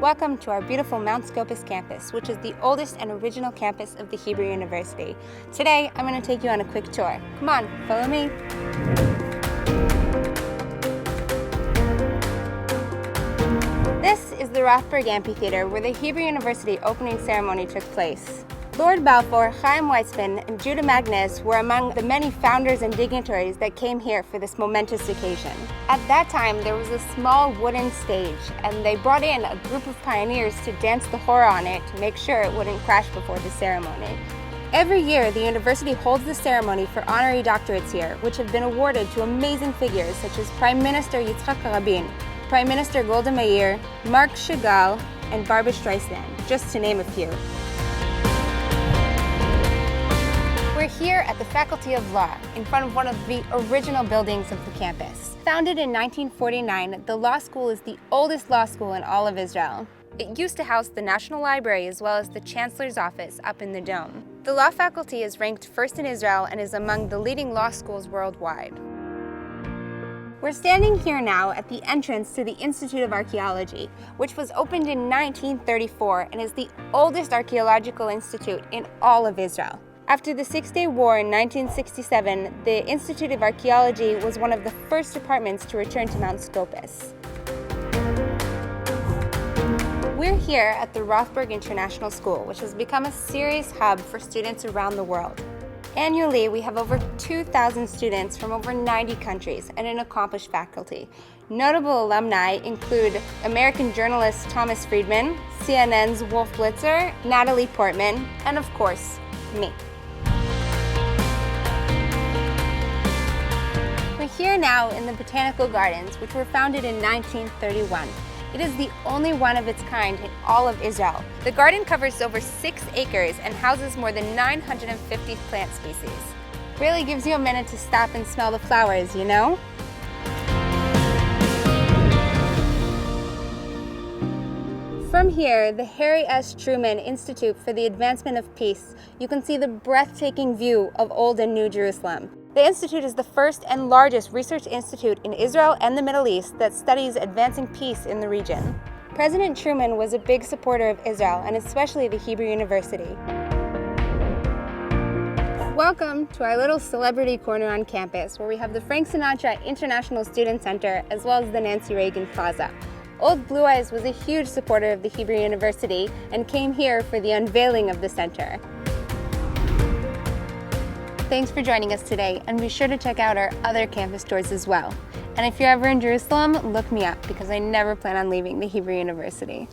Welcome to our beautiful Mount Scopus campus, which is the oldest and original campus of the Hebrew University. Today, I'm going to take you on a quick tour. Come on, follow me. This is the Rothberg Amphitheater, where the Hebrew University opening ceremony took place. Lord Balfour, Chaim Weizmann, and Judah Magnes were among the many founders and dignitaries that came here for this momentous occasion. At that time, there was a small wooden stage, and they brought in a group of pioneers to dance the hora on it to make sure it wouldn't crash before the ceremony. Every year, the university holds the ceremony for honorary doctorates here, which have been awarded to amazing figures such as Prime Minister Yitzhak Rabin, Prime Minister Golda Meir, Marc Chagall, and Barbra Streisand, just to name a few. We're here at the Faculty of Law, in front of one of the original buildings of the campus. Founded in 1949, the law school is the oldest law school in all of Israel. It used to house the National Library as well as the Chancellor's office up in the dome. The law faculty is ranked first in Israel and is among the leading law schools worldwide. We're standing here now at the entrance to the Institute of Archaeology, which was opened in 1934 and is the oldest archaeological institute in all of Israel. After the Six-Day War in 1967, the Institute of Archaeology was one of the first departments to return to Mount Scopus. We're here at the Rothberg International School, which has become a serious hub for students around the world. Annually, we have over 2,000 students from over 90 countries and an accomplished faculty. Notable alumni include American journalist Thomas Friedman, CNN's Wolf Blitzer, Natalie Portman, and of course, me. We're here now in the Botanical Gardens, which were founded in 1931. It is the only one of its kind in all of Israel. The garden covers over 6 acres and houses more than 950 plant species. Really gives you a minute to stop and smell the flowers, you know? From here, the Harry S. Truman Institute for the Advancement of Peace, you can see the breathtaking view of Old and New Jerusalem. The Institute is the first and largest research institute in Israel and the Middle East that studies advancing peace in the region. President Truman was a big supporter of Israel and especially the Hebrew University. Welcome to our little celebrity corner on campus, where we have the Frank Sinatra International Student Center as well as the Nancy Reagan Plaza. Old Blue Eyes was a huge supporter of the Hebrew University and came here for the unveiling of the center. Thanks for joining us today, and be sure to check out our other campus tours as well. And if you're ever in Jerusalem, look me up because I never plan on leaving the Hebrew University.